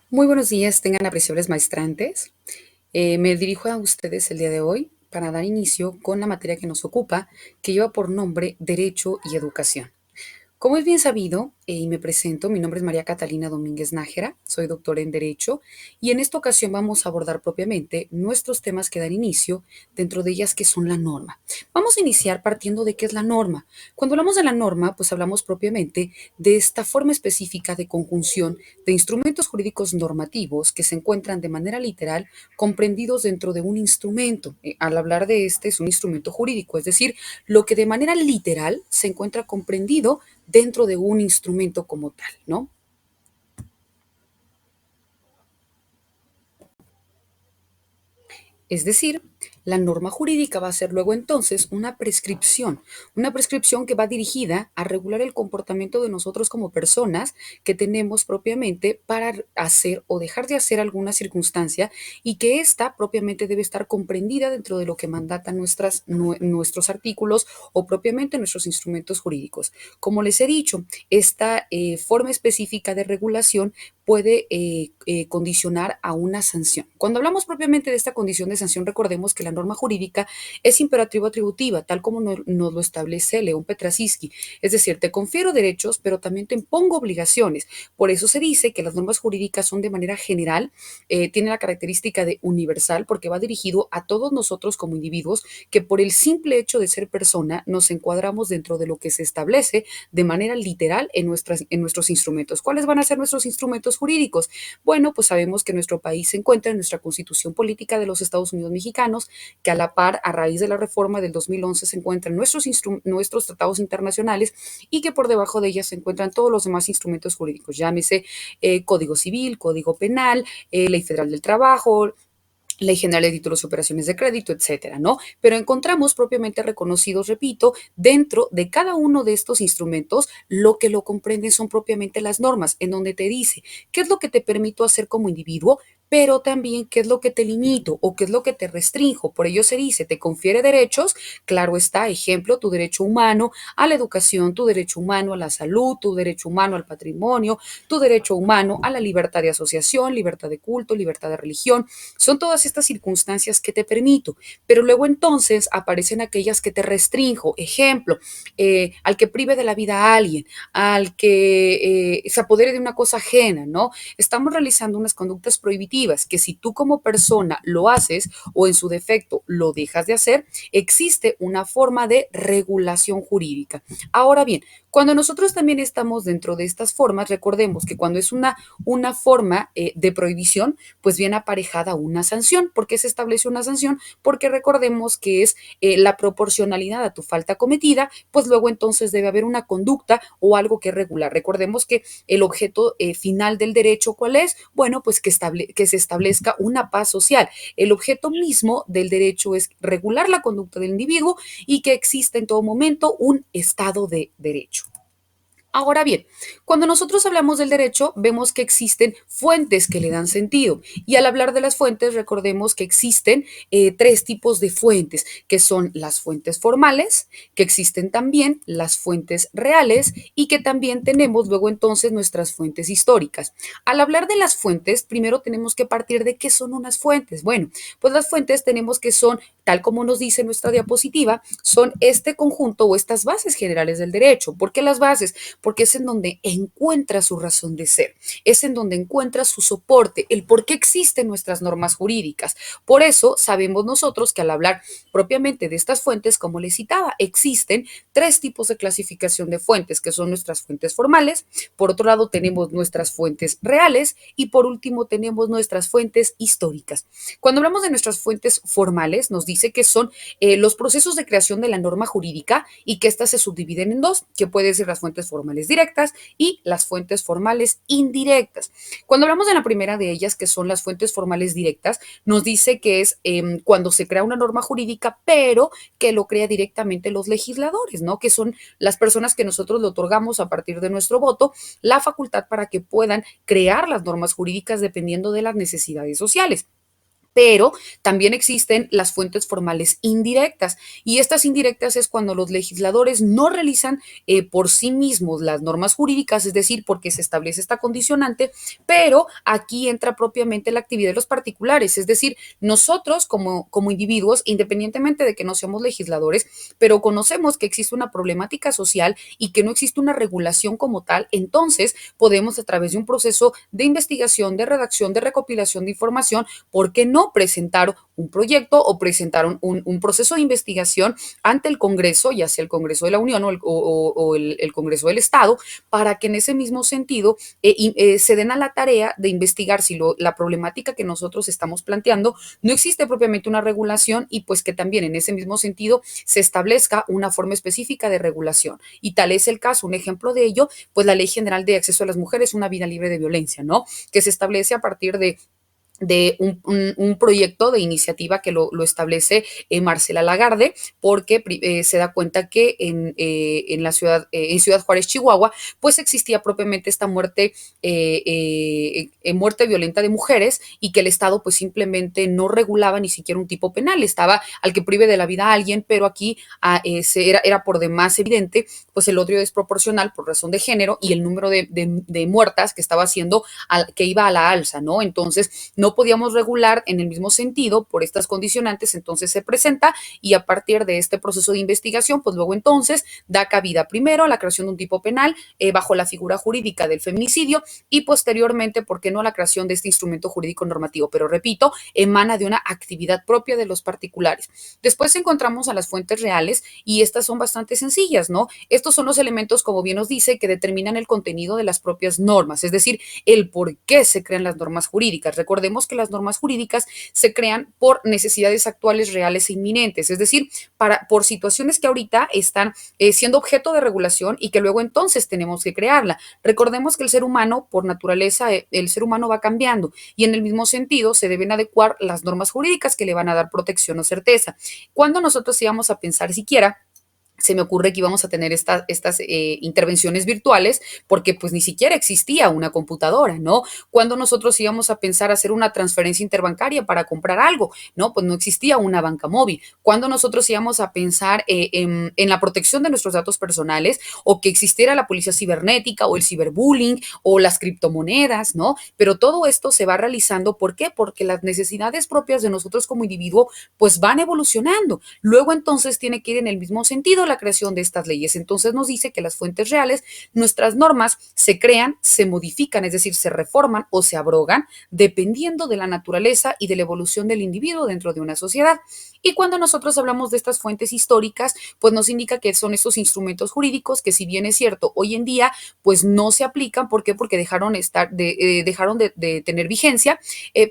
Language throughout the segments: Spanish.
Muy buenos días, tengan apreciables maestrantes. Me dirijo a ustedes el día de hoy para dar inicio con la materia que nos ocupa, que lleva por nombre Derecho y Educación. Como es bien sabido, y me presento, mi nombre es María Catalina Domínguez Nájera, soy doctora en Derecho y en esta ocasión vamos a abordar propiamente nuestros temas que dan inicio, dentro de ellas que son la norma. Vamos a iniciar partiendo de qué es la norma. Cuando hablamos de la norma, pues hablamos propiamente de esta forma específica de conjunción de instrumentos jurídicos normativos que se encuentran de manera literal comprendidos dentro de un instrumento. Al hablar de este es un instrumento jurídico, es decir, lo que de manera literal se encuentra comprendido dentro de un instrumento como tal, ¿no? Es decir, la norma jurídica va a ser luego entonces una prescripción que va dirigida a regular el comportamiento de nosotros como personas que tenemos propiamente para hacer o dejar de hacer alguna circunstancia y que ésta propiamente debe estar comprendida dentro de lo que mandatan nuestros artículos o propiamente nuestros instrumentos jurídicos. Como les he dicho, esta forma específica de regulación puede condicionar a una sanción. Cuando hablamos propiamente de esta condición de sanción, recordemos que la norma jurídica es imperativo atributiva, tal como nos lo establece León Petrasisky. Es decir, te confiero derechos, pero también te impongo obligaciones. Por eso se dice que las normas jurídicas son de manera general, tienen la característica de universal, porque va dirigido a todos nosotros como individuos que por el simple hecho de ser persona nos encuadramos dentro de lo que se establece de manera literal en nuestros instrumentos. ¿Cuáles van a ser nuestros instrumentos jurídicos? Bueno, pues sabemos que nuestro país se encuentra en nuestra Constitución Política de los Estados Unidos Mexicanos, que a la par, a raíz de la reforma del 2011, se encuentran nuestros tratados internacionales y que por debajo de ellas se encuentran todos los demás instrumentos jurídicos, llámese Código Civil, Código Penal, Ley Federal del Trabajo, Ley General de Títulos y Operaciones de Crédito, etcétera, ¿no? Pero encontramos propiamente reconocidos, repito, dentro de cada uno de estos instrumentos, lo que lo comprenden son propiamente las normas, en donde te dice qué es lo que te permito hacer como individuo, pero también qué es lo que te limito o qué es lo que te restrinjo. Por ello se dice, te confiere derechos, claro está, ejemplo, tu derecho humano a la educación, tu derecho humano a la salud, tu derecho humano al patrimonio, tu derecho humano a la libertad de asociación, libertad de culto, libertad de religión. Son todas estas circunstancias que te permito, pero luego entonces aparecen aquellas que te restrinjo. Ejemplo, al que prive de la vida a alguien, al que se apodere de una cosa ajena, ¿no? Estamos realizando unas conductas prohibitivas que si tú como persona lo haces o en su defecto lo dejas de hacer, existe una forma de regulación jurídica. Ahora bien, cuando nosotros también estamos dentro de estas formas, recordemos que cuando es una forma de prohibición, pues viene aparejada una sanción. ¿Por qué se establece una sanción? Porque recordemos que es la proporcionalidad a tu falta cometida, pues luego entonces debe haber una conducta o algo que regular. Recordemos que el objeto final del derecho, ¿cuál es? Bueno, pues que se establezca una paz social. El objeto mismo del derecho es regular la conducta del individuo y que exista en todo momento un estado de derecho. Ahora bien, cuando nosotros hablamos del derecho, vemos que existen fuentes que le dan sentido. Y al hablar de las fuentes, recordemos que existen tres tipos de fuentes, que son las fuentes formales, que existen también las fuentes reales y que también tenemos luego entonces nuestras fuentes históricas. Al hablar de las fuentes, primero tenemos que partir de qué son unas fuentes. Bueno, pues las fuentes tenemos que son, tal como nos dice nuestra diapositiva, son este conjunto o estas bases generales del derecho. ¿Por qué las bases? Porque es en donde encuentra su razón de ser, es en donde encuentra su soporte, el por qué existen nuestras normas jurídicas. Por eso sabemos nosotros que al hablar propiamente de estas fuentes, como les citaba, existen tres tipos de clasificación de fuentes, que son nuestras fuentes formales, por otro lado tenemos nuestras fuentes reales y por último tenemos nuestras fuentes históricas. Cuando hablamos de nuestras fuentes formales, nos dice que son los procesos de creación de la norma jurídica y que éstas se subdividen en dos, que pueden ser las fuentes formales directas y las fuentes formales indirectas. Cuando hablamos de la primera de ellas, que son las fuentes formales directas, nos dice que es cuando se crea una norma jurídica, pero que lo crea directamente los legisladores, ¿no? Que son las personas que nosotros le otorgamos a partir de nuestro voto la facultad para que puedan crear las normas jurídicas dependiendo de las necesidades sociales. Pero también existen las fuentes formales indirectas, y estas indirectas es cuando los legisladores no realizan por sí mismos las normas jurídicas, es decir, porque se establece esta condicionante, pero aquí entra propiamente la actividad de los particulares, es decir, nosotros como individuos, independientemente de que no seamos legisladores, pero conocemos que existe una problemática social y que no existe una regulación como tal, entonces podemos a través de un proceso de investigación, de redacción, de recopilación de información, ¿por qué no presentaron un proyecto o presentaron un proceso de investigación ante el Congreso, ya sea el Congreso de la Unión o el Congreso del Estado, para que en ese mismo sentido se den a la tarea de investigar si la problemática que nosotros estamos planteando no existe propiamente una regulación y pues que también en ese mismo sentido se establezca una forma específica de regulación. Y tal es el caso, un ejemplo de ello, pues la Ley General de Acceso a las Mujeres, una vida libre de violencia, ¿no? Que se establece a partir de un proyecto de iniciativa que lo establece Marcela Lagarde, porque se da cuenta que en la ciudad, en Ciudad Juárez, Chihuahua, pues existía propiamente esta muerte violenta de mujeres y que el Estado pues simplemente no regulaba ni siquiera un tipo penal, estaba al que prive de la vida a alguien, pero aquí era por demás evidente pues el odio desproporcional por razón de género y el número de muertas que estaba haciendo, que iba a la alza, ¿no? Entonces, no podíamos regular en el mismo sentido por estas condicionantes, entonces se presenta y a partir de este proceso de investigación, pues luego entonces da cabida primero a la creación de un tipo penal bajo la figura jurídica del feminicidio y posteriormente, ¿por qué no?, la creación de este instrumento jurídico normativo, pero repito, emana de una actividad propia de los particulares. Después encontramos a las fuentes reales y estas son bastante sencillas, ¿no? Estos son los elementos, como bien nos dice, que determinan el contenido de las propias normas, es decir, el por qué se crean las normas jurídicas. Recordemos que las normas jurídicas se crean por necesidades actuales, reales e inminentes, es decir, por situaciones que ahorita están siendo objeto de regulación y que luego entonces tenemos que crearla. Recordemos que el ser humano, por naturaleza, el ser humano va cambiando y en el mismo sentido se deben adecuar las normas jurídicas que le van a dar protección o certeza. Cuando nosotros íbamos a pensar siquiera se me ocurre que íbamos a tener estas intervenciones virtuales porque pues ni siquiera existía una computadora, ¿no? Cuando nosotros íbamos a pensar hacer una transferencia interbancaria para comprar algo, ¿no? Pues no existía una banca móvil. Cuando nosotros íbamos a pensar en la protección de nuestros datos personales o que existiera la policía cibernética o el ciberbullying o las criptomonedas, ¿no? Pero todo esto se va realizando, ¿por qué? Porque las necesidades propias de nosotros como individuo pues van evolucionando. Luego entonces tiene que ir en el mismo sentido la creación de estas leyes. Entonces nos dice que las fuentes reales, nuestras normas se crean, se modifican, es decir, se reforman o se abrogan dependiendo de la naturaleza y de la evolución del individuo dentro de una sociedad. Y cuando nosotros hablamos de estas fuentes históricas, pues nos indica que son estos instrumentos jurídicos que si bien es cierto, hoy en día pues no se aplican. ¿Por qué? Porque dejaron de tener vigencia,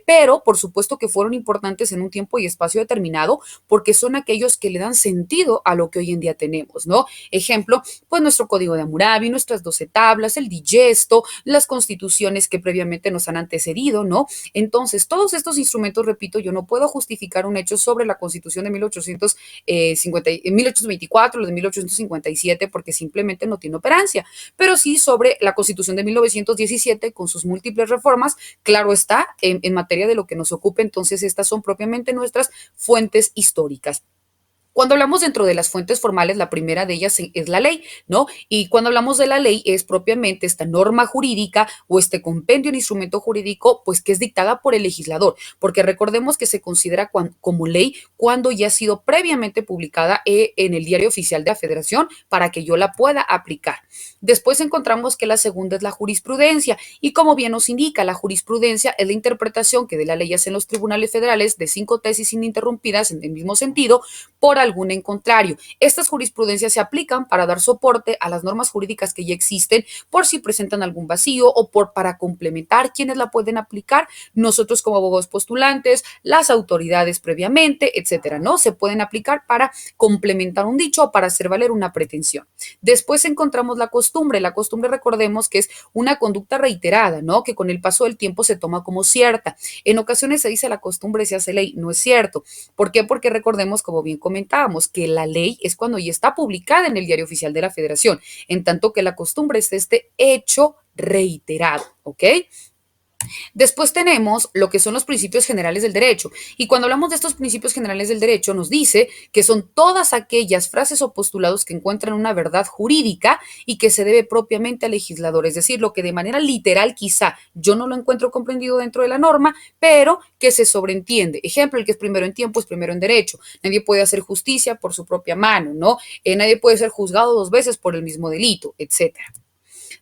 pero por supuesto que fueron importantes en un tiempo y espacio determinado porque son aquellos que le dan sentido a lo que hoy en día tenemos, ¿no? Ejemplo, pues nuestro Código de Hammurabi, nuestras 12 tablas, el digesto, las constituciones que previamente nos han antecedido, ¿no? Entonces, todos estos instrumentos, repito, yo no puedo justificar un hecho sobre la Constitución de 1824, los de 1857, porque simplemente no tiene operancia, pero sí sobre la Constitución de 1917 con sus múltiples reformas, claro está, en materia de lo que nos ocupa, entonces estas son propiamente nuestras fuentes históricas. Cuando hablamos dentro de las fuentes formales, la primera de ellas es la ley, ¿no? Y cuando hablamos de la ley es propiamente esta norma jurídica o este compendio, un instrumento jurídico, pues que es dictada por el legislador, porque recordemos que se considera como ley cuando ya ha sido previamente publicada en el Diario Oficial de la Federación para que yo la pueda aplicar. Después encontramos que la segunda es la jurisprudencia y como bien nos indica, la jurisprudencia es la interpretación que de la ley hacen los tribunales federales de 5 tesis ininterrumpidas en el mismo sentido por algún en contrario. Estas jurisprudencias se aplican para dar soporte a las normas jurídicas que ya existen por si presentan algún vacío o para complementar quienes la pueden aplicar, nosotros como abogados postulantes, las autoridades previamente, etcétera, ¿no? Se pueden aplicar para complementar un dicho o para hacer valer una pretensión. Después encontramos la costumbre. La costumbre, recordemos que es una conducta reiterada, ¿no? Que con el paso del tiempo se toma como cierta. En ocasiones se dice la costumbre se hace ley. No es cierto. ¿Por qué? Porque recordemos, como bien comentábamos, que la ley es cuando ya está publicada en el Diario Oficial de la Federación, en tanto que la costumbre es este hecho reiterado, ¿ok? Después tenemos lo que son los principios generales del derecho. Y cuando hablamos de estos principios generales del derecho, nos dice que son todas aquellas frases o postulados que encuentran una verdad jurídica y que se debe propiamente al legislador. Es decir, lo que de manera literal quizá yo no lo encuentro comprendido dentro de la norma, pero que se sobreentiende. Ejemplo, el que es primero en tiempo es primero en derecho. Nadie puede hacer justicia por su propia mano, ¿no? Nadie puede ser juzgado dos veces por el mismo delito, etcétera.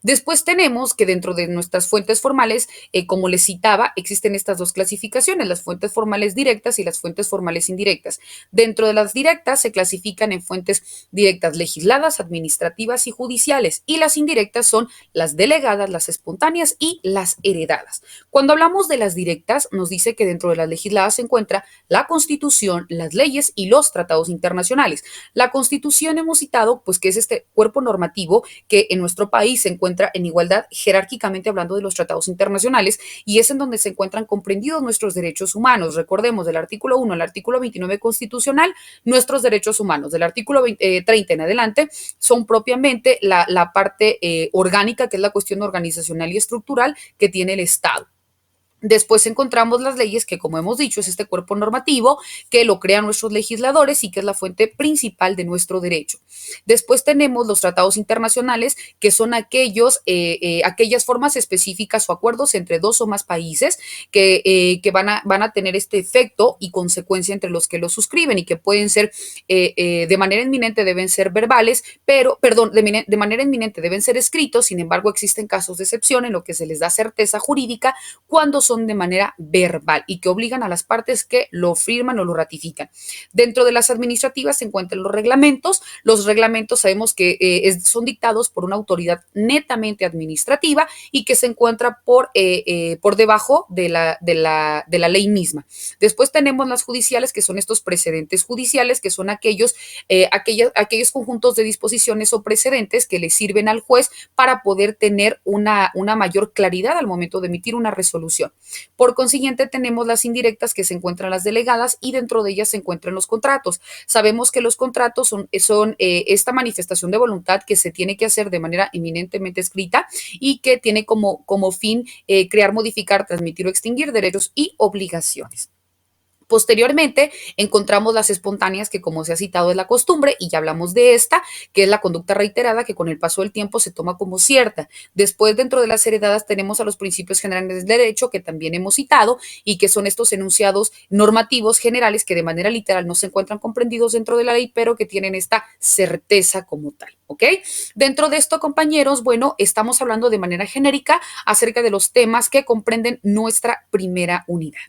Después tenemos que dentro de nuestras fuentes formales, como les citaba, existen estas dos clasificaciones, las fuentes formales directas y las fuentes formales indirectas. Dentro de las directas se clasifican en fuentes directas legisladas, administrativas y judiciales, y las indirectas son las delegadas, las espontáneas y las heredadas. Cuando hablamos de las directas, nos dice que dentro de las legisladas se encuentra la Constitución, las leyes y los tratados internacionales. La Constitución hemos citado, pues que es este cuerpo normativo que en nuestro país se encuentra en igualdad jerárquicamente hablando de los tratados internacionales y es en donde se encuentran comprendidos nuestros derechos humanos. Recordemos del artículo 1 al artículo 29 constitucional, nuestros derechos humanos. Del artículo 30 en adelante son propiamente la parte orgánica, que es la cuestión organizacional y estructural que tiene el Estado. Después encontramos las leyes, que como hemos dicho es este cuerpo normativo que lo crean nuestros legisladores y que es la fuente principal de nuestro derecho. Después tenemos los tratados internacionales, que son aquellas formas específicas o acuerdos entre dos o más países que van a tener este efecto y consecuencia entre los que los suscriben y que pueden ser de manera inminente, deben ser verbales, pero, perdón, de manera inminente deben ser escritos. Sin embargo, existen casos de excepción en lo que se les da certeza jurídica cuando son de manera verbal y que obligan a las partes que lo firman o lo ratifican. Dentro de las administrativas se encuentran los reglamentos. Los reglamentos sabemos que son dictados por una autoridad netamente administrativa y que se encuentra por debajo de la ley misma. Después tenemos las judiciales, que son estos precedentes judiciales, que son aquellos conjuntos de disposiciones o precedentes que le sirven al juez para poder tener una mayor claridad al momento de emitir una resolución. Por consiguiente, tenemos las indirectas, que se encuentran las delegadas, y dentro de ellas se encuentran los contratos. Sabemos que los contratos son esta manifestación de voluntad que se tiene que hacer de manera eminentemente escrita y que tiene como fin crear, modificar, transmitir o extinguir derechos y obligaciones. Posteriormente encontramos las espontáneas, que como se ha citado es la costumbre, y ya hablamos de esta, que es la conducta reiterada que con el paso del tiempo se toma como cierta. Después, dentro de las heredadas, tenemos a los principios generales del derecho, que también hemos citado, y que son estos enunciados normativos generales que de manera literal no se encuentran comprendidos dentro de la ley, pero que tienen esta certeza como tal, ¿ok? Dentro de esto, compañeros, bueno, estamos hablando de manera genérica acerca de los temas que comprenden nuestra primera unidad.